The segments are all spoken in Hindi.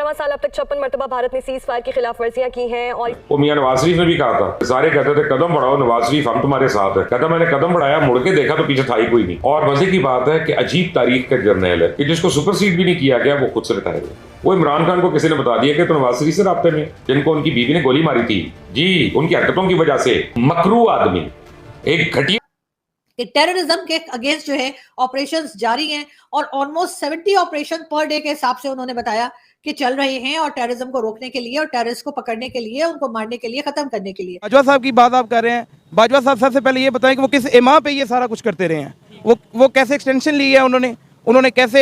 15वां साल अब तक 56 मरतबा भारत ने सीज फायर की खिलाफ वर्जियां की हैं और वो मियां नवाज शरीफ ने भी कहा था, सारे कहते थे कदम बढ़ाओ नवाज शरीफ हम तुम्हारे साथ है। कहता मैंने कदम बढ़ाया, मुड़ के देखा तो पीछे था ही कोई नहीं। और मजे की बात है कि अजीब तारीख का जर्नल है कि जिसको सुपरसीड भी नहीं किया गया वो खुद से रिटायर हुआ। वो इमरान खान को किसी ने बता दिया कि तो नवाज शरीफ से राब्ते में, जिनको उनकी बीवी ने गोली मारी थी जी, उनकी हरकतों की वजह से मकरू आदमी, एक घटिया टेररिज्म के अगेंस्ट जो है ऑपरेशंस जारी हैं और ऑलमोस्ट 70 ऑपरेशन पर डे के हिसाब से उन्होंने बताया कि चल रहे हैं और टेररिज्म को रोकने के लिए और टेररिस्ट को पकड़ने के लिए, उनको मारने के लिए, खत्म करने के लिए। बाजवा साहब की बात आप कर रहे हैं। बाजवा साहब सबसे पहले ये बताएं कि वो किस इमाम पे ये सारा कुछ करते रहे हैं। वो कैसे एक्सटेंशन ली है उन्होंने कैसे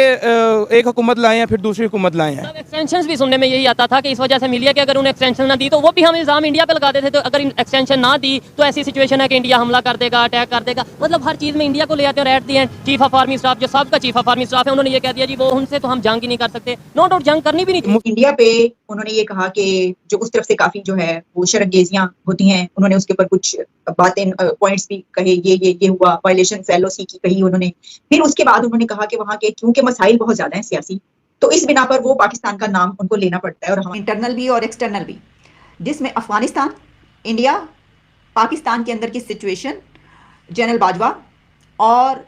एक हुकूमत लाए हैं फिर दूसरी हुकूमत लाए हैं। एक्सटेंशन भी सुनने में यही आता था कि इस वजह से मिली कि अगर उन्हें एक्सटेंशन ना दी तो वो भी हम इल्जाम इंडिया पे लगाते थे, तो अगर एक्सटेंशन ना दी तो ऐसी सिचुएशन है कि इंडिया हमला कर देगा, अटैक कर देगा। मतलब हर चीज़ में इंडिया को ले आते हैं। At the and chief of army staff, जो सबका चीफ ऑफ आर्मी स्टाफ है, उन्होंने ये कह दिया जी वो उनसे तो हम जंग ही नहीं कर सकते। नो डाउट जंग करनी भी नहीं। इंडिया पे उन्होंने ये कहा कि जो उस तरफ से काफी जो है वो शरंगेजियां होती हैं, उन्होंने उसके ऊपर कुछ बातें पॉइंट्स भी कहे, ये हुआ वायलेशन एलओसी की कही उन्होंने। फिर उसके बाद उन्होंने कहा कि वहाँ के क्योंकि मसाइल बहुत ज्यादा हैं सियासी, तो इस बिना पर वो पाकिस्तान का नाम उनको लेना पड़ता है। और हम इंटरनल भी और एक्सटर्नल भी, जिसमें अफगानिस्तान, इंडिया, पाकिस्तान के अंदर की सिचुएशन, जनरल बाजवा और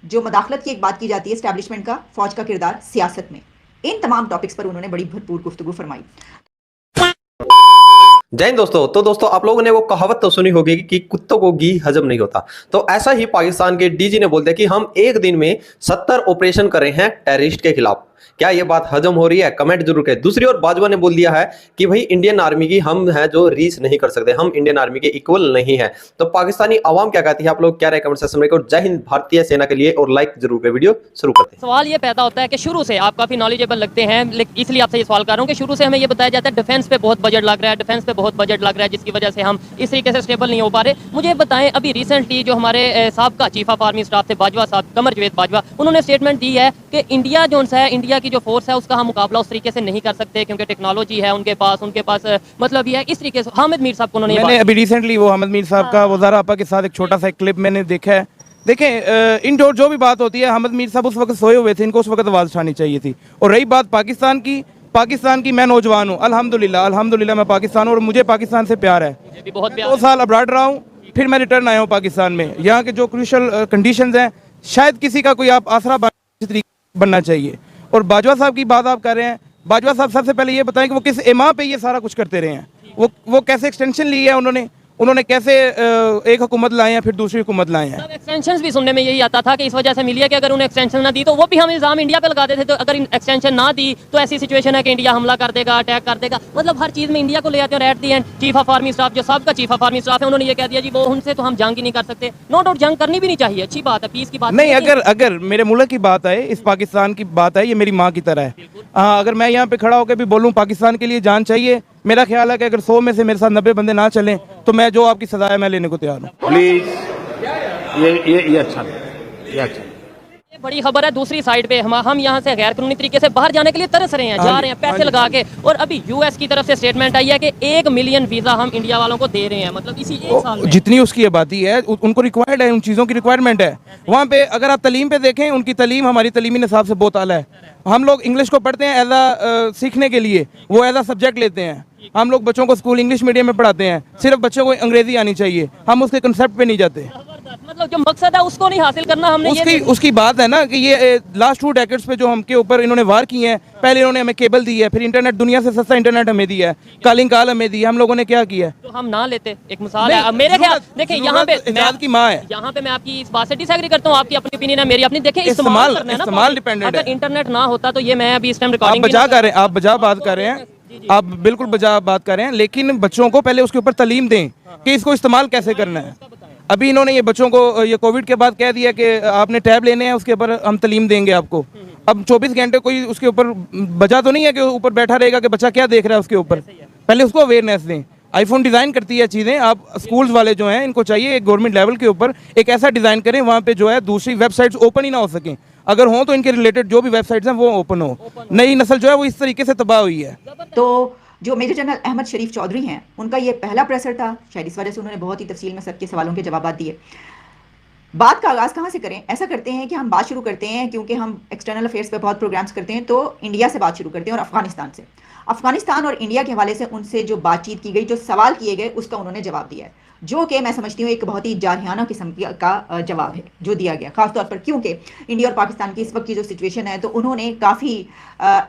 जो मदाखलत की एक बात की जाती है एस्टैब्लिशमेंट का, फौज का किरदार सियासत में, इन तमाम टॉपिक्स पर उन्होंने बड़ी भरपूर गुफ्तगू फरमाई। जय हिंद दोस्तों। तो दोस्तों आप लोगों ने वो कहावत तो सुनी होगी कि कुत्तों को घी हजम नहीं होता। तो ऐसा ही पाकिस्तान के डीजी ने बोल दिया कि हम एक दिन में 70 ऑपरेशन कर रहे हैं टेररिस्ट के खिलाफ। क्या ये बात हजम हो रही है? कमेंट जरूर करें। दूसरी ओर बाजवा ने बोल दिया है कि भाई इंडियन आर्मी की हम हैं जो रीस नहीं कर सकते, हम इंडियन आर्मी के इक्वल नहीं है। तो पाकिस्तानी आवाम क्या कहती है, आप लोग क्या रहे कमेंट सेक्शन में। और जय हिंद भारतीय सेना के लिए और लाइक जरूर करें। वीडियो शुरू करते हैं। सवाल ये पैदा होता है कि शुरू से आप काफी नॉलेजेबल लगते हैं, इसलिए आपसे ये सवाल कर रहा हूँ कि शुरू से हमें ये बताया जाता है डिफेंस पे बहुत बजट लग रहा है, डिफेंस पे बहुत बजट लग रहा है, जिसकी वजह से हम इस तरीके से स्टेबल नहीं हो पा रहे। मुझे बताएं, अभी रिसेंटली जो हमारे साबका चीफ ऑफ आर्मी स्टाफ थे बाजवा साहब, कमर जवेद बाजवा, उन्होंने स्टेटमेंट दी है कि इंडिया जो है, इंडिया की जो फोर्स है उसका हम मुकाबला उस तरीके से नहीं कर सकते क्योंकि टेक्नोलॉजी है उनके पास मतलब ये है। इस तरीके से हामिद मीर साहब को उन्होंने अभी रिसेंटली वो हामिद मीर साहब का वज़ारा आपा के साथ एक छोटा सा क्लिप मैंने देखा है। देखें, इन जो भी बात होती है, हामिद मीर साहब उस वक्त सोए हुए थे, इनको उस वक्त आवाज़ उठानी चाहिए थी। और रही बात पाकिस्तान की, मैं नौजवान हूँ, अल्हम्दुलिल्लाह मैं पाकिस्तान हूँ और मुझे पाकिस्तान से प्यार है। 2 साल अब्राड रहा हूँ, फिर मैं रिटर्न आया हूँ पाकिस्तान में। यहाँ के जो क्रूशल कंडीशंस हैं, शायद किसी का कोई आप आसरा बनना चाहिए। और बाजवा साहब की बात आप कर रहे हैं। बाजवा साहब सबसे पहले ये बताएं कि वो किस इमाम पे ये सारा कुछ करते रहे हैं। वो कैसे एक्सटेंशन ली है उन्होंने कैसे एक हुकूमत लाए हैं फिर दूसरी हुकूमत लाए हैं। एक्सटेंशन भी सुनने में यही आता था कि इस वजह से मिली है कि अगर उन्हें एक्सटेंशन ना दी तो वो भी हम इल्जाम इंडिया पे लगाते थे, तो अगर एक्सटेंशन ना दी तो ऐसी सिचुएशन है कि इंडिया हमला कर देगा, अटैक कर देगा। मतलब हर चीज़ में इंडिया को ले आते हैं। At the and chief of army staff, जो सबका चीफ ऑफ आर्मी स्टाफ है, उन्होंने ये कह दिया जी वो उनसे तो हम जंग ही नहीं कर सकते। नो डाउट जंग करनी भी नहीं चाहिए, अच्छी बात है, पीस की बात नहीं। अगर मेरे मुल्क की बात आए, इस पाकिस्तान की बात है, ये मेरी माँ की तरह है। हाँ, अगर मैं यहाँ पे खड़ा होकर भी बोलूँ पाकिस्तान के लिए जान चाहिए, मेरा ख्याल है कि अगर 100 में से मेरे साथ 90 बंदे ना चलें तो मैं जो आपकी सजा है मैं लेने को तैयार हूँ। प्लीज ये अच्छा नहीं, ये अच्छा नहीं। ये बड़ी खबर है। दूसरी साइड पे हम यहाँ से गैर कानूनी तरीके से बाहर जाने के लिए तरस रहे हैं, जा रहे हैं पैसे लगा के। और अभी यूएस की तरफ से स्टेटमेंट आई है कि 1 मिलियन वीजा हम इंडिया वालों को दे रहे हैं, मतलब इसी एक साल में। जितनी उसकी आबादी है उनको रिक्वायर्ड है, उन चीज़ों की रिक्वायरमेंट है वहाँ पे। अगर आप तलीम पे देखें, उनकी तलीम हमारी तलीमी निसाब से बहुत आला है। हम लोग इंग्लिश को पढ़ते हैं एज सीखने के लिए, वो एज सब्जेक्ट लेते हैं। हम लोग बच्चों को स्कूल इंग्लिश मीडियम में पढ़ाते हैं, सिर्फ बच्चों को अंग्रेजी आनी चाहिए, हम उसके कंसेप्ट पे नहीं जाते। मतलब जो मकसद है उसको नहीं हासिल करना हमने। उसकी बात है ना कि ये लास्ट 2 डेकेड्स पे जो हमके ऊपर इन्होंने वार किए हैं। पहले इन्होंने हमें केबल दी है, फिर इंटरनेट, दुनिया से सस्ता इंटरनेट हमें दिया है, कॉलिंग कॉल हमें दी है। हम लोगों ने क्या किया? तो हम ना लेते। एक मिसाल है मेरे ख्याल, देखिए यहाँ पे की माँ है, यहाँ पे मैं आपकी इस बात से डिसएग्री करता हूँ। आपकी अपनी ओपिनियन है, मेरी अपनी। देखिए इस्तेमाल डिपेंडेंट है। अगर इंटरनेट ना होता तो ये मैं अभी इस टाइम रिकॉर्डिंग आप बजा बात कर रहे हैं, आप बिल्कुल बजा बात कर रहे हैं, लेकिन बच्चों को पहले उसके ऊपर तालीम दें कि इसको इस्तेमाल कैसे करना है। अभी इन्होंने ये बच्चों को ये कोविड के बाद कह दिया कि आपने टैब लेने हैं, उसके ऊपर हम तालीम देंगे आपको। अब 24 घंटे कोई उसके ऊपर बचा तो नहीं है कि ऊपर बैठा रहेगा कि बच्चा क्या देख रहा है उसके ऊपर। पहले उसको अवेयरनेस दें। आईफोन डिज़ाइन करती है चीज़ें, आप स्कूल्स वाले जो हैं इनको चाहिए एक गवर्नमेंट लेवल के ऊपर एक ऐसा डिज़ाइन करें वहाँ पे जो है दूसरी वेबसाइट्स ओपन ही ना हो सकें। अगर हों तो इनके रिलेटेड जो भी वेबसाइट्स हैं वो ओपन हो। नई नस्ल जो है वो इस तरीके से तबाह हुई है। तो जो मेजर जनरल अहमद शरीफ चौधरी हैं, उनका ये पहला प्रेसर था, शायद इस वजह से उन्होंने बहुत ही तफसील में सबके सवालों के जवाब दिए। बात का आगाज़ कहाँ से करें? ऐसा करते हैं कि हम बात शुरू करते हैं, क्योंकि हम एक्सटर्नल अफेयर्स पे बहुत प्रोग्राम्स करते हैं, तो इंडिया से बात शुरू करते हैं और अफगानिस्तान से। अफगानिस्तान और इंडिया के हवाले से उनसे जो बातचीत की गई, जो सवाल किए गए, उसका उन्होंने जवाब दिया है, जो कि मैं समझती हूँ एक बहुत ही जारहाना किस्म का जवाब है जो दिया गया, खासतौर पर क्योंकि इंडिया और पाकिस्तान की इस वक्त की जो सिचुएशन है, तो उन्होंने काफ़ी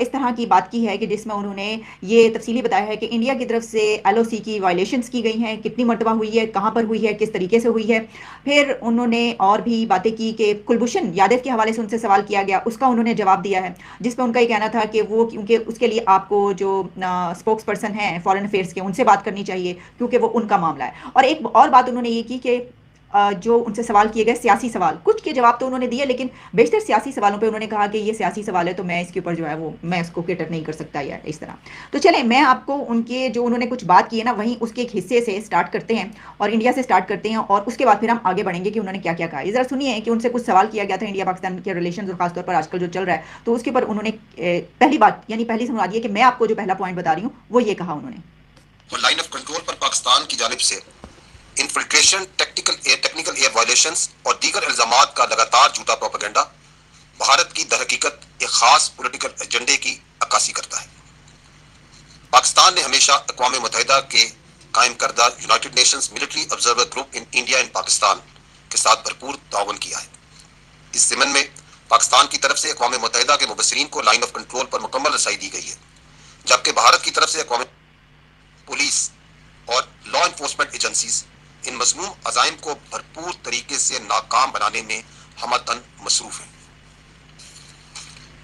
इस तरह की बात की है कि जिसमें उन्होंने ये तफसीली बताया है कि इंडिया की तरफ से LOC की वायलेशंस की गई हैं, कितनी मरतबा हुई है, कहाँ पर हुई है, किस तरीके से हुई है। फिर उन्होंने और भी बातें की कि कुलभूषण यादव के हवाले से उनसे सवाल किया गया, उसका उन्होंने जवाब दिया है, जिसमें उनका ये कहना था कि वो, क्योंकि उसके लिए आपको जो स्पोक्स पर्सन हैं फॉरेन अफेयर्स के, उनसे बात करनी चाहिए, क्योंकि वो उनका मामला है। और एक और बात उन्होंने ये की कि जो उनसे सवाल किए गए सियासी सवाल, कुछ के जवाब तो उन्होंने दिए, लेकिन बेशतर सियासी सवालों पे उन्होंने कहा कि ये सियासी सवाल है, तो मैं इसके ऊपर जो है वो मैं इसको कैटर नहीं कर सकता, या इस तरह। तो चलें, मैं आपको उनके जो उन्होंने कुछ बात की है ना, वहीं उसके एक हिस्से से स्टार्ट करते हैं और इंडिया से स्टार्ट करते हैं, और उसके बाद फिर हम आगे बढ़ेंगे कि उन्होंने क्या क्या कहा। ज़रा सुनिए कि उनसे कुछ सवाल किया गया था इंडिया पाकिस्तान के रिलेशन और खासतौर पर आजकल जो चल रहा है, तो उसके ऊपर उन्होंने पहली बात, यानी पहली सुना दी है कि मैं आपको जो पहला पॉइंट बता रही हूँ वो ये कहा उन्होंने। लाइन ऑफ कंट्रोल पर पाकिस्तान की जानिब से इन्फिल्ट्रेशन, टेक्निकल एयर वायलेशंस और दीगर इल्जामात का लगातार झूठा प्रोपेगेंडा भारत की दरहकीकत एक खास पॉलिटिकल एजेंडे की अक्कासी करता है। पाकिस्तान ने हमेशा अक़वाम मुत्तहिदा के कायम करदा United Nations military observer group in India and Pakistan के साथ भरपूर ताउन किया है। इस ज़िमन में पाकिस्तान की तरफ से अक़वाम मुत्तहिदा के मुबस्सिरीन को लाइन ऑफ कंट्रोल पर मुकम्मल रसाई दी गई है, जबकि भारत की तरफ से अक़वाम पुलिस और लॉ इन्फोर्समेंट एजेंसीज इन मज़मूम अज़ाइम को भरपूर तरीके से नाकाम बनाने में हमतन मसरूफ हैं।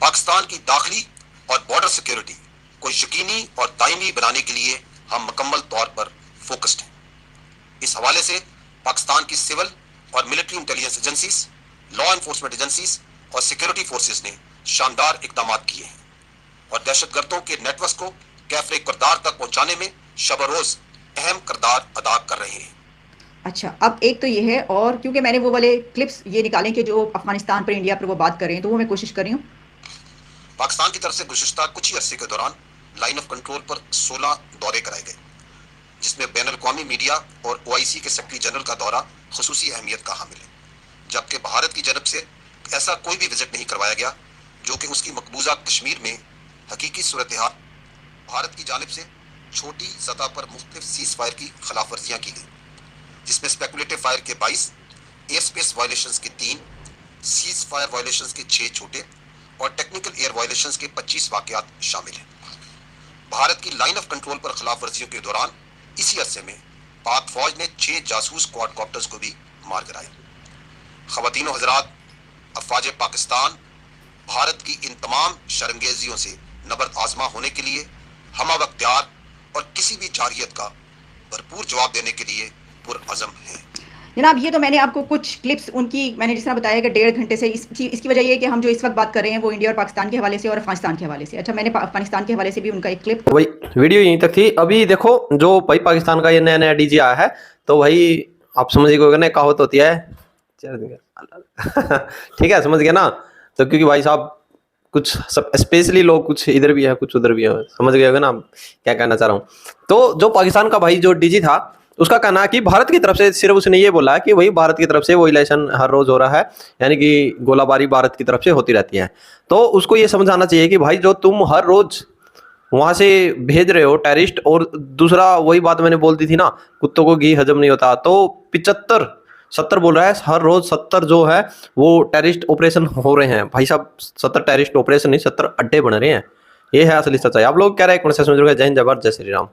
पाकिस्तान की दाखिली और बॉर्डर सिक्योरिटी को यकीनी और दायमी बनाने के लिए हम मुकम्मल तौर पर फोकस्ड हैं। इस हवाले से पाकिस्तान की सिविल और military intelligence agencies, law enforcement agencies और सिक्योरिटी फोर्सेस ने शानदार इक़दाम किए हैं और दहशतगर्दों के नेटवर्क को कैफरे किरदार तक पहुंचाने में शब रोज अहम किरदार अदा कर रहे हैं। अच्छा, अब एक तो ये है, और क्योंकि मैंने वो वाले क्लिप्स ये निकाले कि जो अफगानिस्तान पर इंडिया पर वो बात कर रहे हैं, तो वो मैं कोशिश कर रही हूँ। पाकिस्तान की तरफ से गुज़िश्ता कुछ ही अरसे के दौरान लाइन ऑफ कंट्रोल पर 16 दौरे कराए गए, जिसमें बैनुल-अक़वामी मीडिया और OIC के सेक्रेटरी जनरल का दौरा खुसूसी अहमियत का हामिल है, जबकि भारत की जानब से ऐसा कोई भी विजिट नहीं करवाया गया जो कि उसकी मकबूजा कश्मीर में हकीकी सूरत हाल। भारत की जानब से छोटी सतह पर मुख्तलिफ सीज़ फायर की खिलाफ वर्जियाँ की गई, जिसमें स्पेकुलेटिव फायर के 22, एयर स्पेस वायलेशंस के 3, सीज़ फायर वायलेशंस के 6 छोटे और टेक्निकल एयर वायलेशंस के 25 वाक़यात शामिल हैं। भारत की लाइन ऑफ कंट्रोल पर खिलाफ वर्जियों के दौरान इसी अरसे में पाक फौज ने 6 जासूस क्वाडकॉप्टर्स को भी मार गिराया। ख़वातीन व हज़रात, अफ़वाज पाकिस्तान भारत की इन तमाम शर्मगेजियों से नबर्द आज़मा होने के लिए हमा वक्त तैयार और किसी भी जारियत का भरपूर जवाब देने के लिए पुरअज़म है। जनाब, ये तो मैंने आपको कुछ क्लिप्स उनकी, मैंने जिस तरह बताया कि 1.5 घंटे से इसकी वजह ये है कि हम जो इस वक्त बात कर रहे हैं वो इंडिया और पाकिस्तान के हवाले से और अफगानिस्तान के हवाले से। अच्छा, मैंने अफगानिस्तान के हवाले से भी उनका एक क्लिप, वही वीडियो यहीं तक थी। अभी देखो जो भाई पाकिस्तान का ये नया नया DG आया है, तो भाई आप समझ गए ना, कहावत होती है ठीक है, समझ गया ना। तो क्योंकि भाई साहब कुछ सब स्पेशली लोग कुछ इधर भी है कुछ उधर भी है, समझ गए होगा ना क्या कहना चाह रहा हूँ। तो जो पाकिस्तान का भाई जो DG था, उसका कहना है कि भारत की तरफ से सिर्फ उसने ये बोला कि वही भारत की तरफ से वो इलेक्शन हर रोज हो रहा है, यानी कि गोलाबारी भारत की तरफ से होती रहती है। तो उसको ये समझाना चाहिए कि भाई जो तुम हर रोज वहां से भेज रहे हो टेररिस्ट, और दूसरा वही बात मैंने बोल दी थी ना, कुत्तों को घी हजम नहीं होता, तो 75-70 बोल रहा है हर रोज 70 जो है वो टेररिस्ट ऑपरेशन हो रहे हैं। भाई साहब 70 टेररिस्ट ऑपरेशन नहीं, 70 अड्डे बन रहे हैं। ये है असली सच्चाई। आप लोग कह रहे हैं कौन सा समझ रहे हैं। जय हिंद, जय भारत, जय श्री राम।